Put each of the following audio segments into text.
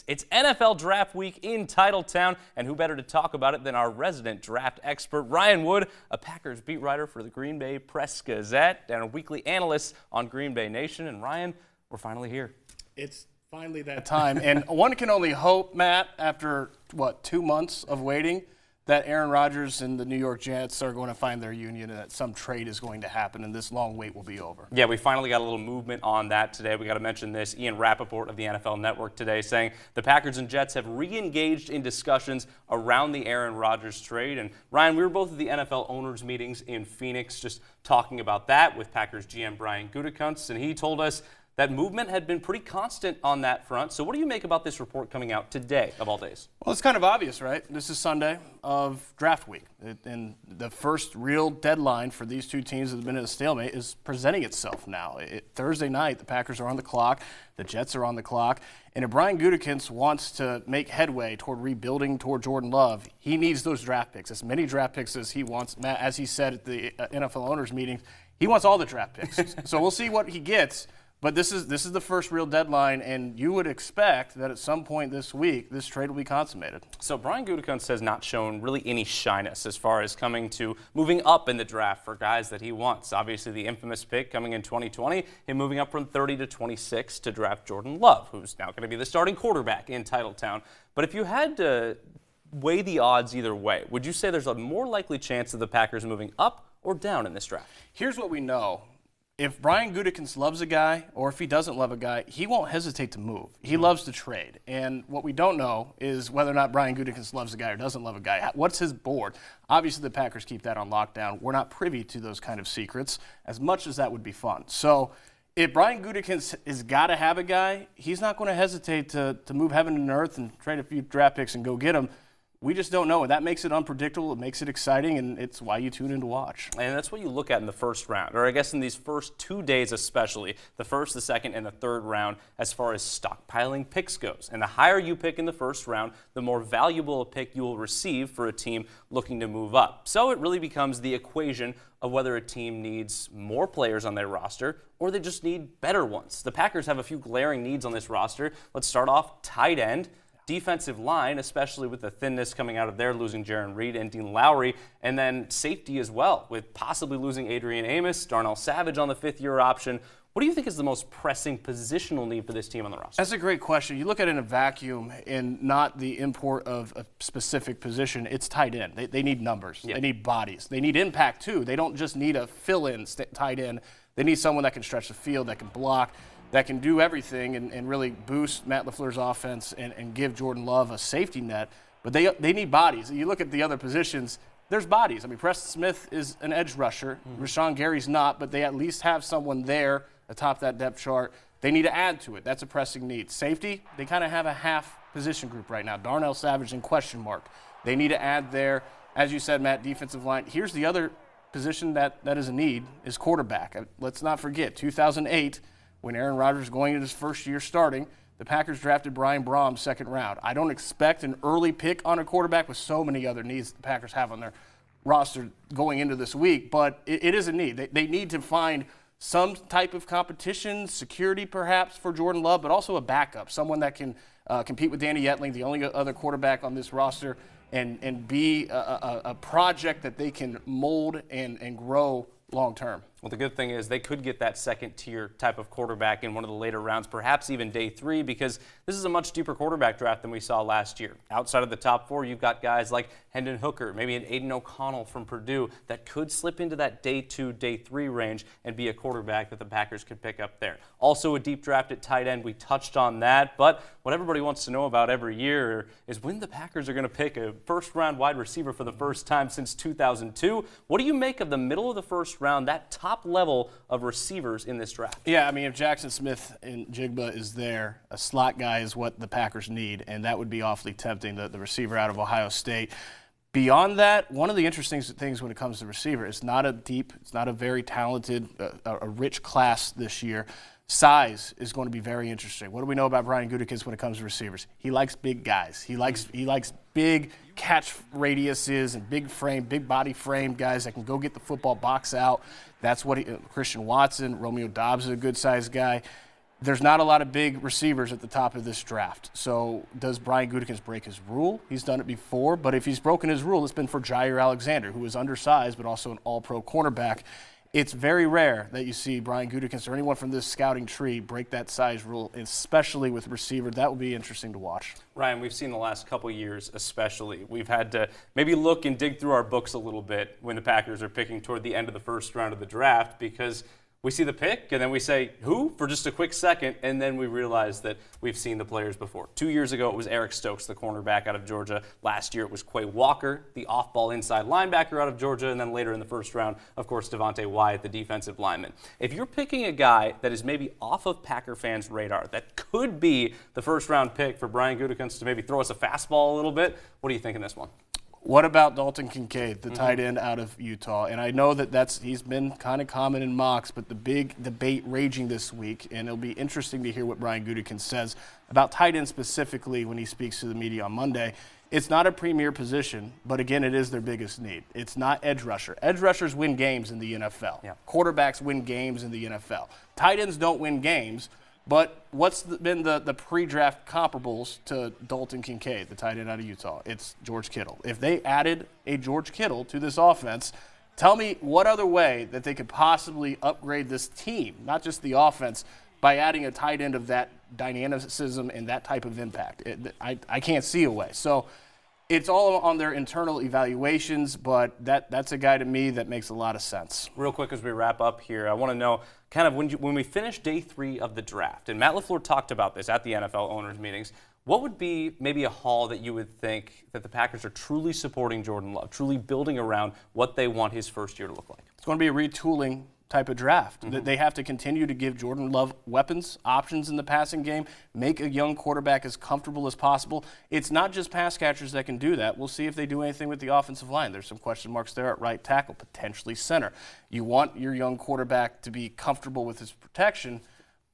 It's NFL Draft Week in Titletown, and who better to talk about it than our resident draft expert, Ryan Wood, a Packers beat writer for the Green Bay Press-Gazette and a weekly analyst on Green Bay Nation. And Ryan, we're finally here. It's finally that time, and one can only hope, Matt, after, 2 months of waiting, that Aaron Rodgers and the New York Jets are going to find their union and that some trade is going to happen and this long wait will be over. Yeah, we finally got a little movement on that today. We got to mention this. Ian Rappaport of the NFL Network today saying the Packers and Jets have re-engaged in discussions around the Aaron Rodgers trade. And Ryan, we were both at the NFL owners meetings in Phoenix just talking about that with Packers GM Brian Gutekunst, and he told us that movement had been pretty constant on that front. So what do you make about this report coming out today, of all days? Well, it's kind of obvious, right? This is Sunday of draft week. And the first real deadline for these two teams that have been in a stalemate is presenting itself now. Thursday night, the Packers are on the clock. The Jets are on the clock. And if Brian Gutekunst wants to make headway toward rebuilding toward Jordan Love, he needs those draft picks, as many draft picks as he wants. Matt, as he said at the NFL owners meeting, he wants all the draft picks. So we'll see what he gets. But this is the first real deadline, and you would expect that at some point this week, this trade will be consummated. So Brian Gutekunst has not shown really any shyness as far as coming to moving up in the draft for guys that he wants. Obviously, the infamous pick coming in 2020, him moving up from 30 to 26 to draft Jordan Love, who's now going to be the starting quarterback in Titletown. But if you had to weigh the odds either way, would you say there's a more likely chance of the Packers moving up or down in this draft? Here's what we know. If Brian Gutekunst loves a guy, or if he doesn't love a guy, he won't hesitate to move. He loves to trade. And what we don't know is whether or not Brian Gutekunst loves a guy or doesn't love a guy. What's his board? Obviously, the Packers keep that on lockdown. We're not privy to those kind of secrets, as much as that would be fun. So if Brian Gutekunst has got to have a guy, he's not going to hesitate to move heaven and earth and trade a few draft picks and go get him. We just don't know, and that makes it unpredictable. It makes it exciting, and it's why you tune in to watch. And that's what you look at in the first round, or I guess in these first 2 days especially, the first, the second, and the third round as far as stockpiling picks goes. And the higher you pick in the first round, the more valuable a pick you will receive for a team looking to move up. So it really becomes the equation of whether a team needs more players on their roster or they just need better ones. The Packers have a few glaring needs on this roster. Let's start off tight end. Defensive line, especially with the thinness coming out of there, losing Jaron Reed and Dean Lowry, and then safety as well, with possibly losing Adrian Amos, Darnell Savage on the fifth-year option. What do you think is the most pressing positional need for this team on the roster? That's a great question. You look at it in a vacuum and not the import of a specific position. It's tight end. They need numbers. Yeah. They need bodies. They need impact, too. They don't just need a fill-in tight end. They need someone that can stretch the field, that can block, that can do everything and really boost Matt LaFleur's offense and give Jordan Love a safety net. But they need bodies. You look at the other positions, there's bodies. I mean, Preston Smith is an edge rusher. Rashawn Gary's not, but they at least have someone there atop that depth chart. They need to add to it. That's a pressing need. Safety, they kind of have a half position group right now. Darnell Savage in question mark. They need to add there. As you said, Matt, defensive line. Here's the other position that is a need is quarterback. Let's not forget, 2008, when Aaron Rodgers was going into his first year starting, the Packers drafted Brian Braum second round. I don't expect an early pick on a quarterback with so many other needs the Packers have on their roster going into this week, but it is a need. They need to find some type of competition, security perhaps for Jordan Love, but also a backup, someone that can compete with Danny Etling, the only other quarterback on this roster, and be a project that they can mold and grow long term. Well, the good thing is they could get that second-tier type of quarterback in one of the later rounds, perhaps even day 3, because this is a much deeper quarterback draft than we saw last year. Outside of the top 4, you've got guys like Hendon Hooker, maybe an Aiden O'Connell from Purdue that could slip into that day 2, day 3 range and be a quarterback that the Packers could pick up there. Also a deep draft at tight end. We touched on that, but what everybody wants to know about every year is when the Packers are going to pick a first-round wide receiver for the first time since 2002. What do you make of the middle of the first round, that top level of receivers in this draft? Yeah, I mean, if Jackson Smith and Jigba is there, a slot guy is what the Packers need, and that would be awfully tempting, the receiver out of Ohio State. Beyond that, one of the interesting things when it comes to receiver, it's not a very talented, a rich class this year. Size is going to be very interesting. What do we know about Brian Gutekunst when it comes to receivers? He likes big guys. He likes big catch radiuses and big body frame guys that can go get the football, box out. That's what Christian Watson, Romeo Doubs is a good-sized guy. There's not a lot of big receivers at the top of this draft. So does Brian Gutekunst break his rule? He's done it before, but if he's broken his rule, it's been for Jair Alexander, who is undersized but also an all-pro cornerback. It's very rare that you see Brian Gutekunst or anyone from this scouting tree break that size rule, especially with receiver. That will be interesting to watch. Ryan, we've seen the last couple years especially. We've had to maybe look and dig through our books a little bit when the Packers are picking toward the end of the first round of the draft, because we see the pick, and then we say, who? For just a quick second, and then we realize that we've seen the players before. 2 years ago, it was Eric Stokes, the cornerback out of Georgia. Last year, it was Quay Walker, the off-ball inside linebacker out of Georgia, and then later in the first round, of course, Devontae Wyatt, the defensive lineman. If you're picking a guy that is maybe off of Packer fans' radar, that could be the first-round pick for Brian Gutekunst to maybe throw us a fastball a little bit, what do you think in this one? What about Dalton Kincaid, the tight end out of Utah? And I know that he's been kind of common in mocks, but the big debate raging this week, and it'll be interesting to hear what Brian Gutekunst says about tight end specifically when he speaks to the media on Monday. It's not a premier position, but again, it is their biggest need. It's not edge rusher. Edge rushers win games in the NFL. Yeah. Quarterbacks win games in the NFL. Tight ends don't win games. But what's been the pre-draft comparables to Dalton Kincaid, the tight end out of Utah? It's George Kittle. If they added a George Kittle to this offense, tell me what other way that they could possibly upgrade this team, not just the offense, by adding a tight end of that dynamicism and that type of impact. I can't see a way. So it's all on their internal evaluations, but that's a guy to me that makes a lot of sense. Real quick as we wrap up here, I want to know kind of when we finish day 3 of the draft, and Matt LaFleur talked about this at the NFL owners meetings, what would be maybe a haul that you would think that the Packers are truly supporting Jordan Love, truly building around what they want his first year to look like? It's going to be a retooling type of draft. They have to continue to give Jordan Love weapons, options in the passing game, make a young quarterback as comfortable as possible. It's not just pass catchers that can do that. We'll see if they do anything with the offensive line. There's some question marks there at right tackle, potentially center. You want your young quarterback to be comfortable with his protection,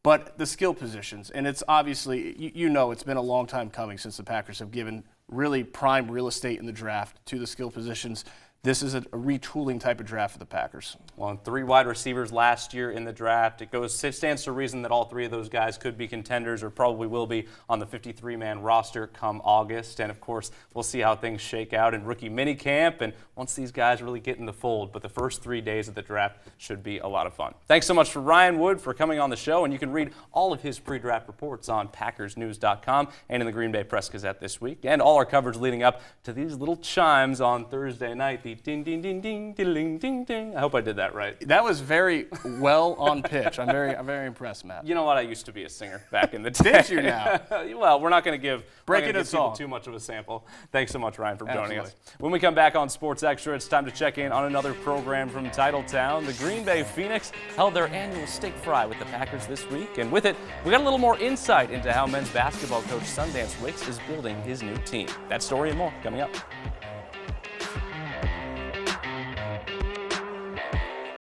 but the skill positions, and it's obviously, you know, it's been a long time coming since the Packers have given really prime real estate in the draft to the skill positions. This is a retooling type of draft for the Packers. Well, 3 wide receivers last year in the draft. It stands to reason that all 3 of those guys could be contenders or probably will be on the 53-man roster come August. And, of course, we'll see how things shake out in rookie minicamp and once these guys really get in the fold. But the first 3 days of the draft should be a lot of fun. Thanks so much for Ryan Wood for coming on the show. And you can read all of his pre-draft reports on PackersNews.com and in the Green Bay Press-Gazette this week. And all our coverage leading up to these little chimes on Thursday night. The ding, ding, ding, ding, ding, ding, ding. I hope I did that right. That was very well on pitch. I'm very impressed, Matt. You know what? I used to be a singer back in the day. Did you now? Well, we're not going to give people too much of a sample. Thanks so much, Ryan, for joining us. When we come back on Sports Extra, it's time to check in on another program from Titletown. The Green Bay Phoenix held their annual steak fry with the Packers this week, and with it, we got a little more insight into how men's basketball coach Sundance Wicks is building his new team. That story and more coming up.